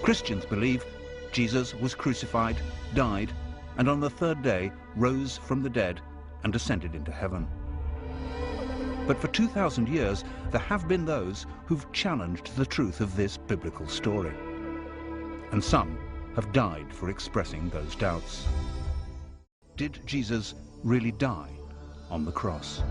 Christians believe Jesus was crucified, died, and on the third day rose from the dead and ascended into heaven. But for 2,000 years, there have been those who've challenged the truth of this biblical story. And some have died for expressing those doubts. Did Jesus really die on the cross?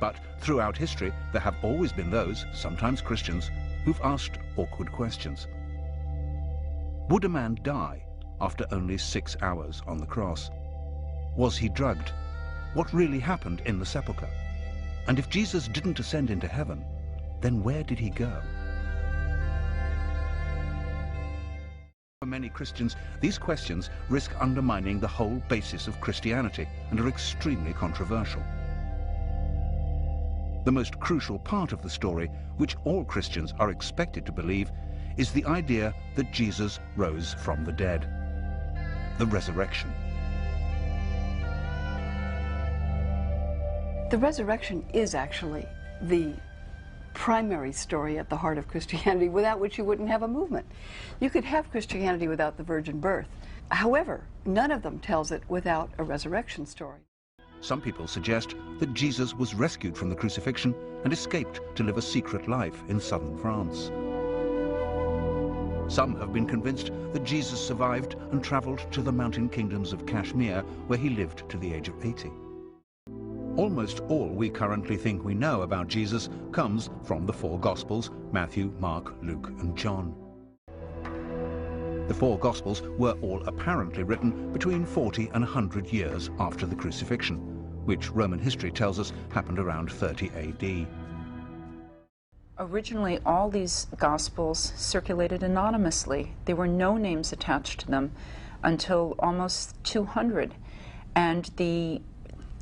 But throughout history, there have always been those, sometimes Christians, who've asked awkward questions. Would a man die after only 6 hours on the cross? Was he drugged? What really happened in the sepulchre? And if Jesus didn't ascend into heaven, then where did he go? For many Christians, these questions risk undermining the whole basis of Christianity and are extremely controversial. The most crucial part of the story, which all Christians are expected to believe, is the idea that Jesus rose from the dead. The resurrection. The resurrection is actually the primary story at the heart of Christianity, without which you wouldn't have a movement. You could have Christianity without the virgin birth. However, none of them tells it without a resurrection story. Some people suggest that Jesus was rescued from the crucifixion and escaped to live a secret life in southern France. Some have been convinced that Jesus survived and traveled to the mountain kingdoms of Kashmir, where he lived to the age of 80. Almost all we currently think we know about Jesus comes from the four Gospels: Matthew, Mark, Luke, and John. The four Gospels were all apparently written between 40 and 100 years after the crucifixion, which Roman history tells us happened around 30 AD. Originally, all these Gospels circulated anonymously. There were no names attached to them until almost 200. And the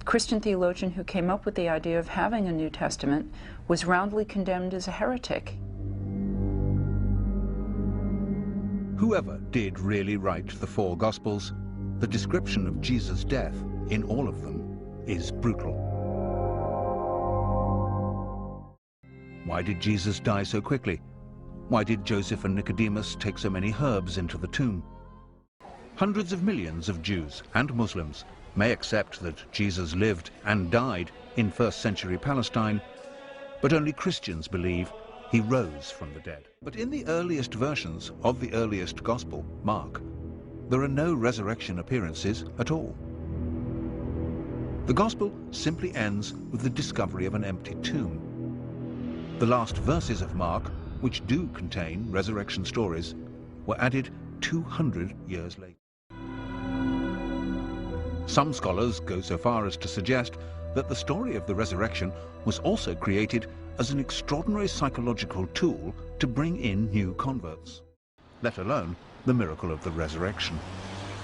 Christian theologian who came up with the idea of having a New Testament was roundly condemned as a heretic. Whoever did really write the four Gospels, the description of Jesus' death in all of them is brutal. Why did Jesus die so quickly? Why did Joseph and Nicodemus take so many herbs into the tomb? Hundreds of millions of Jews and Muslims may accept that Jesus lived and died in first century Palestine, but only Christians believe he rose from the dead. But in the earliest versions of the earliest Gospel, Mark, there are no resurrection appearances at all. The Gospel simply ends with the discovery of an empty tomb. The last verses of Mark, which do contain resurrection stories, were added 200 years later. Some scholars go so far as to suggest that the story of the resurrection was also created as an extraordinary psychological tool to bring in new converts, let alone the miracle of the resurrection.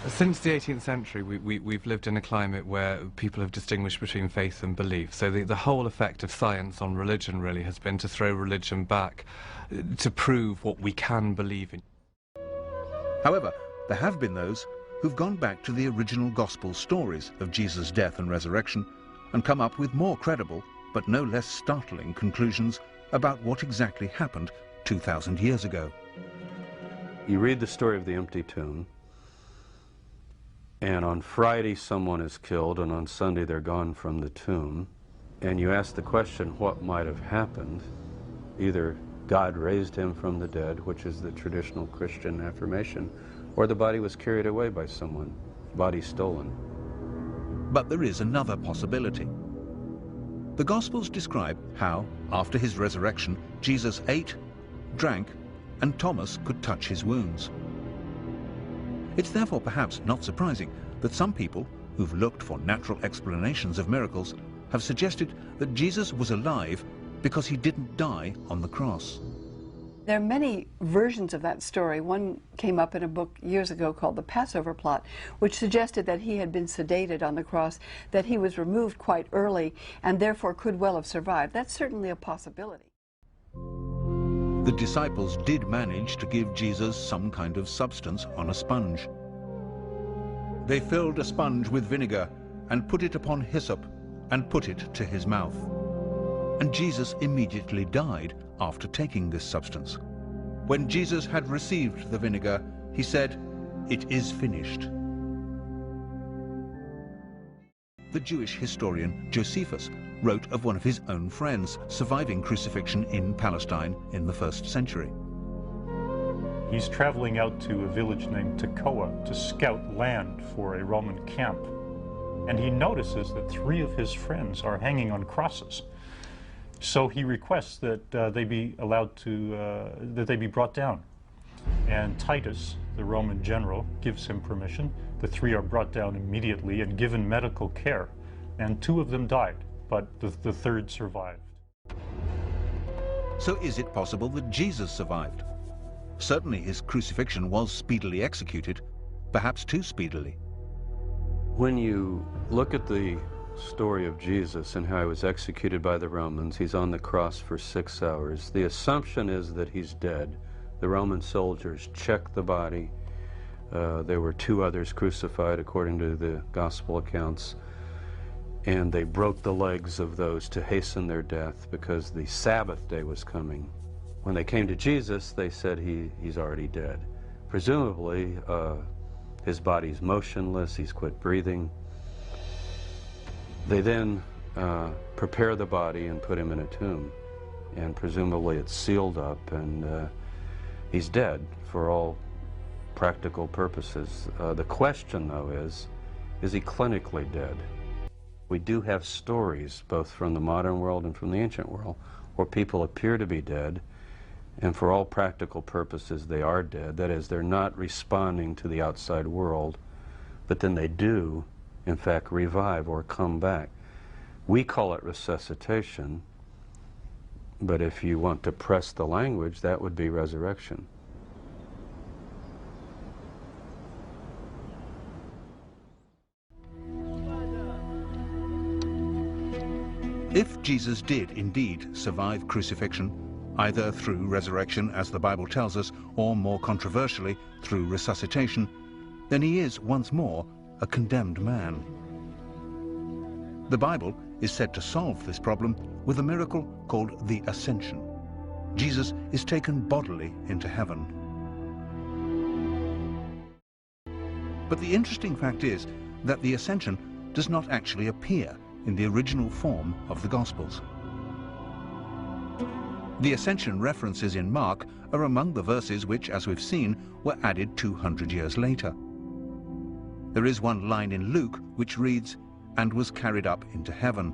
Since the 18th century, we've lived in a climate where people have distinguished between faith and belief. So the whole effect of science on religion really has been to throw religion back, to prove what we can believe in. However, there have been those who've gone back to the original gospel stories of Jesus' death and resurrection and come up with more credible but no less startling conclusions about what exactly happened 2,000 years ago. You read the story of the empty tomb, and on Friday someone is killed, and on Sunday they're gone from the tomb, and you ask the question, what might have happened? Either God raised him from the dead, which is the traditional Christian affirmation, or the body was carried away by someone, body stolen. But there is another possibility. The Gospels describe how, after his resurrection, Jesus ate, drank, and Thomas could touch his wounds. It's therefore perhaps not surprising that some people who've looked for natural explanations of miracles have suggested that Jesus was alive because he didn't die on the cross. There are many versions of that story. One came up in a book years ago called The Passover Plot, which suggested that he had been sedated on the cross, that he was removed quite early, and therefore could well have survived. That's certainly a possibility. The disciples did manage to give Jesus some kind of substance on a sponge. They filled a sponge with vinegar and put it upon hyssop, and put it to his mouth. And Jesus immediately died after taking this substance. When Jesus had received the vinegar, he said, "It is finished." The Jewish historian Josephus wrote of one of his own friends surviving crucifixion in Palestine in the 1st century. He's traveling out to a village named Tekoa to scout land for a Roman camp. And he notices that 3 of his friends are hanging on crosses. So he requests that they be allowed to, that they be brought down. And Titus, the Roman general, gives him permission. The 3 are brought down immediately and given medical care. And 2 of them died, but the 3rd survived. So is it possible that Jesus survived? Certainly his crucifixion was speedily executed, perhaps too speedily. When you look at the story of Jesus and how he was executed by the Romans, he's on the cross for 6 hours. The assumption is that he's dead. The Roman soldiers checked the body. There were 2 others crucified according to the gospel accounts. And they broke the legs of those to hasten their death because the Sabbath day was coming. When they came to Jesus, they said he's already dead. Presumably, his body's motionless, he's quit breathing. They then prepare the body and put him in a tomb. And presumably it's sealed up and he's dead for all practical purposes. The question, though, is he clinically dead? We do have stories, both from the modern world and from the ancient world, where people appear to be dead, and for all practical purposes they are dead. That is, they're not responding to the outside world, but then they do, in fact, revive or come back. We call it resuscitation, but if you want to press the language, that would be resurrection. If Jesus did indeed survive crucifixion, either through resurrection, as the Bible tells us, or more controversially, through resuscitation, then he is once more a condemned man. The Bible is said to solve this problem with a miracle called the Ascension. Jesus is taken bodily into heaven. But the interesting fact is that the Ascension does not actually appear in the original form of the Gospels. The Ascension references in Mark are among the verses which, as we've seen, were added 200 years later. There is one line in Luke which reads, "and was carried up into heaven."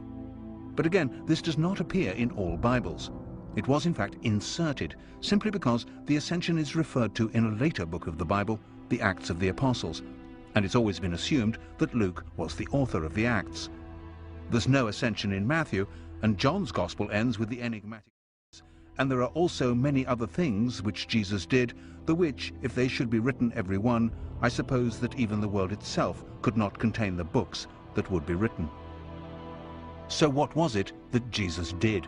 But again, this does not appear in all Bibles. It was in fact inserted, simply because the Ascension is referred to in a later book of the Bible, the Acts of the Apostles, and it's always been assumed that Luke was the author of the Acts. There's no Ascension in Matthew, and John's Gospel ends with the enigmatic. And there are also many other things which Jesus did, the which, if they should be written every one, I suppose that even the world itself could not contain the books that would be written. So what was it that Jesus did?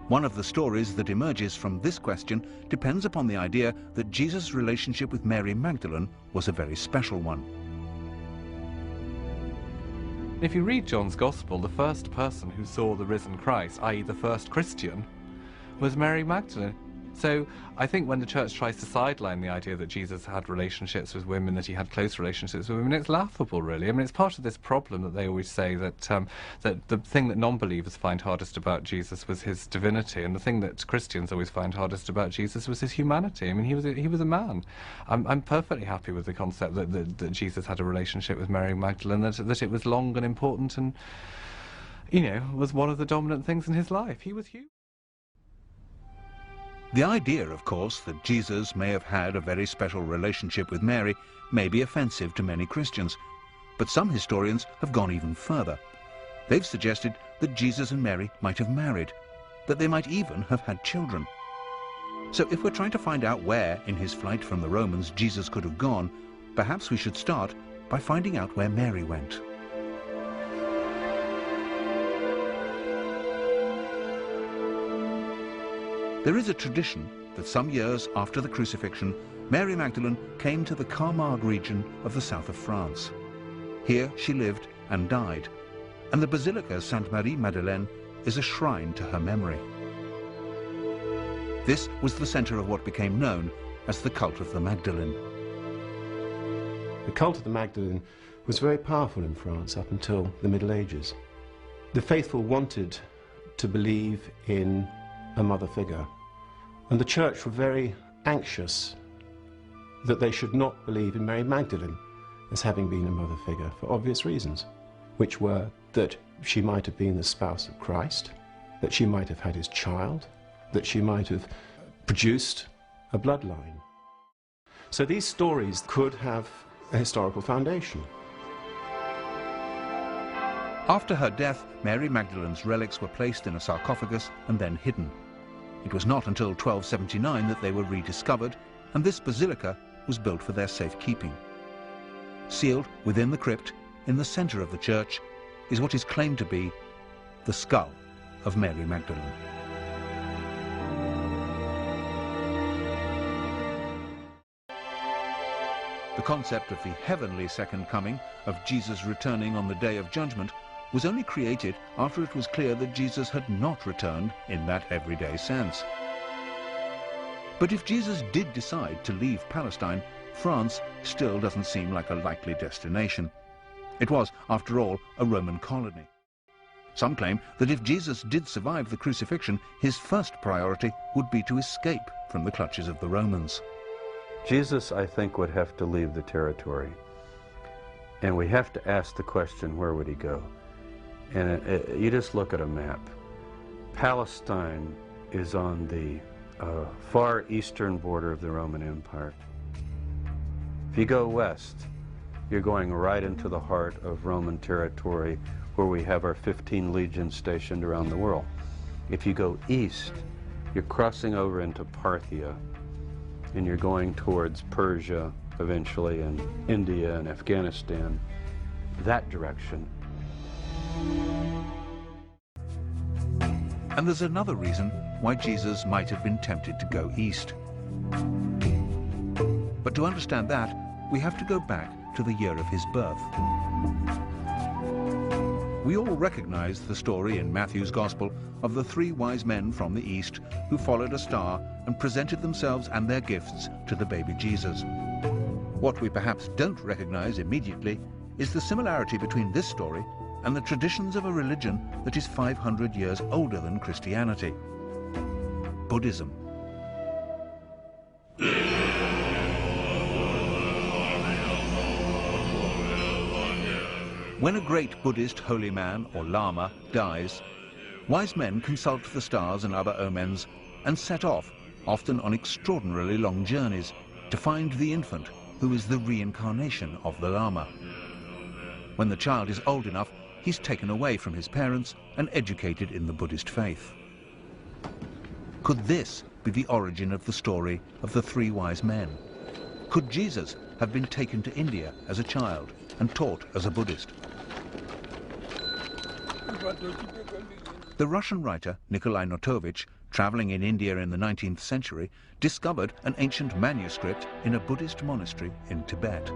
One of the stories that emerges from this question depends upon the idea that Jesus' relationship with Mary Magdalene was a very special one. If you read John's Gospel, the first person who saw the risen Christ, i.e. the first Christian, was Mary Magdalene. So I think when the church tries to sideline the idea that Jesus had relationships with women, that he had close relationships with women, it's laughable, really. I mean, it's part of this problem that they always say that that the thing that non-believers find hardest about Jesus was his divinity, and the thing that Christians always find hardest about Jesus was his humanity. I mean, he was a man. I'm perfectly happy with the concept that Jesus had a relationship with Mary Magdalene, that it was long and important and, you know, was one of the dominant things in his life. He was huge. The idea, of course, that Jesus may have had a very special relationship with Mary may be offensive to many Christians, but some historians have gone even further. They've suggested that Jesus and Mary might have married, that they might even have had children. So if we're trying to find out where, in his flight from the Romans, Jesus could have gone, perhaps we should start by finding out where Mary went. There is a tradition that some years after the crucifixion, Mary Magdalene came to the Camargue region of the south of France. Here she lived and died, and the Basilica Sainte Mary Magdalene is a shrine to her memory. This was the center of what became known as the cult of the Magdalene. The cult of the Magdalene was very powerful in France up until the Middle Ages. The faithful wanted to believe in a mother figure, and the church were very anxious that they should not believe in Mary Magdalene as having been a mother figure for obvious reasons, which were that she might have been the spouse of Christ, that she might have had his child, that she might have produced a bloodline. So these stories could have a historical foundation. After her death, Mary Magdalene's relics were placed in a sarcophagus and then hidden. It was not until 1279 that they were rediscovered, and this basilica was built for their safekeeping. Sealed within the crypt, in the center of the church, is what is claimed to be the skull of Mary Magdalene. The concept of the heavenly second coming, of Jesus returning on the day of judgment, was only created after it was clear that Jesus had not returned in that everyday sense. But if Jesus did decide to leave Palestine, France still doesn't seem like a likely destination. It was, after all, a Roman colony. Some claim that if Jesus did survive the crucifixion, his first priority would be to escape from the clutches of the Romans. Jesus, I think, would have to leave the territory. And we have to ask the question, where would he go? And you just look at a map. Palestine is on the far eastern border of the Roman Empire. If you go west, you're going right into the heart of Roman territory, where we have our 15 legions stationed around the world. If you go east, you're crossing over into Parthia, and you're going towards Persia eventually, and India and Afghanistan, that direction. And there's another reason why Jesus might have been tempted to go east. But to understand that, we have to go back to the year of his birth. We all recognize the story in Matthew's Gospel of the 3 wise men from the east who followed a star and presented themselves and their gifts to the baby Jesus. What we perhaps don't recognize immediately is the similarity between this story and the traditions of a religion that is 500 years older than Christianity: Buddhism. When a great Buddhist holy man or lama dies, wise men consult the stars and other omens and set off, often on extraordinarily long journeys, to find the infant who is the reincarnation of the lama. When the child is old enough, he's taken away from his parents and educated in the Buddhist faith. Could this be the origin of the story of the 3 wise men? Could Jesus have been taken to India as a child and taught as a Buddhist? The Russian writer Nikolai Notovich, traveling in India in the 19th century, discovered an ancient manuscript in a Buddhist monastery in Tibet.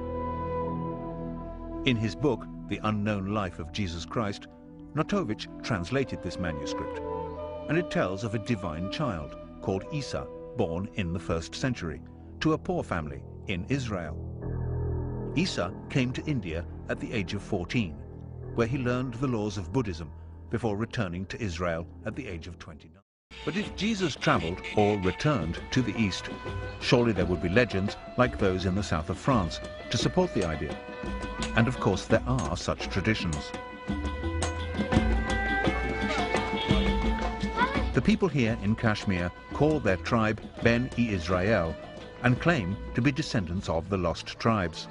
In his book, The Unknown Life of Jesus Christ, Notovich translated this manuscript, and it tells of a divine child called Isa, born in the 1st century, to a poor family in Israel. Isa came to India at the age of 14, where he learned the laws of Buddhism before returning to Israel at the age of 29. But if Jesus traveled or returned to the East, surely there would be legends like those in the south of France to support the idea. And of course there are such traditions. The people here in Kashmir call their tribe Ben-e Israel and claim to be descendants of the lost tribes.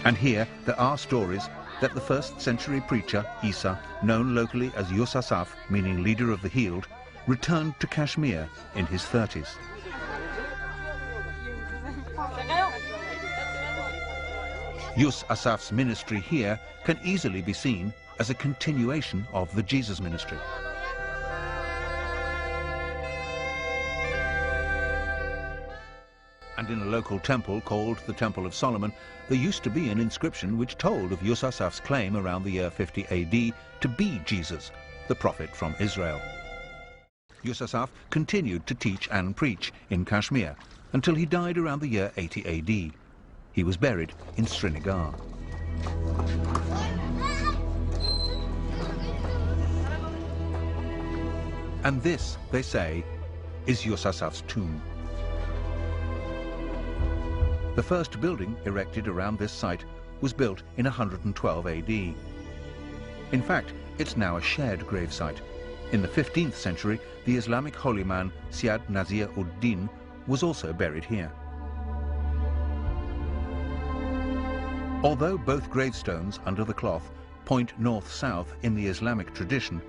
And here there are stories that the 1st century preacher, Isa, known locally as Yus Asaf, meaning leader of the healed, returned to Kashmir in his 30s. Yus Asaf's ministry here can easily be seen as a continuation of the Jesus ministry. And in a local temple called the Temple of Solomon, there used to be an inscription which told of Yusasaf's claim around the year 50 AD to be Jesus, the prophet from Israel. Yusasaf continued to teach and preach in Kashmir until he died around the year 80 AD. He was buried in Srinagar. And this, they say, is Yusasaf's tomb. The first building erected around this site was built in 112 AD. In fact, it's now a shared gravesite. In the 15th century, the Islamic holy man Syed Nazir ud-Din was also buried here. Although both gravestones under the cloth point north-south in the Islamic tradition,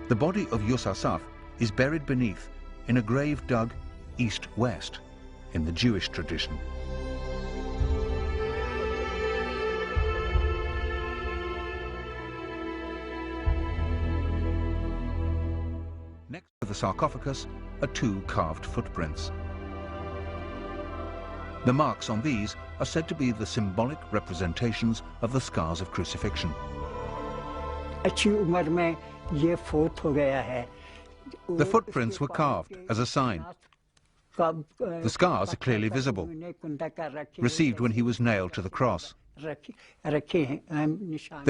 the body of Yusasaf is buried beneath in a grave dug east-west in the Jewish tradition. Next to the sarcophagus are two carved footprints. The marks on these are said to be the symbolic representations of the scars of crucifixion. The footprints were carved as a sign. The scars are clearly visible, received when he was nailed to the cross. They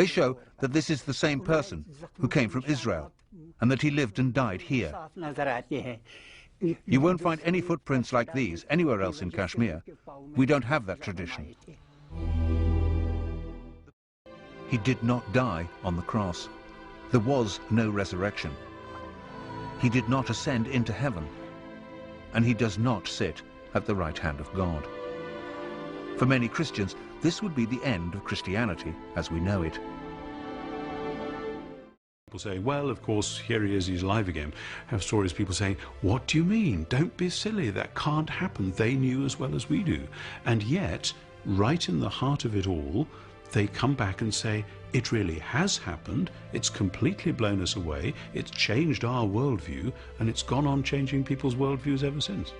show that this is the same person who came from Israel and that he lived and died here. You won't find any footprints like these anywhere else in Kashmir. We don't have that tradition. He did not die on the cross. There was no resurrection. He did not ascend into heaven, and he does not sit at the right hand of God. For many Christians, this would be the end of Christianity as we know it. People say, well, of course, here he is, he's alive again. I have stories people saying, what do you mean? Don't be silly, that can't happen. They knew as well as we do. And yet, right in the heart of it all, they come back and say, it really has happened, it's completely blown us away, it's changed our worldview, and it's gone on changing people's worldviews ever since.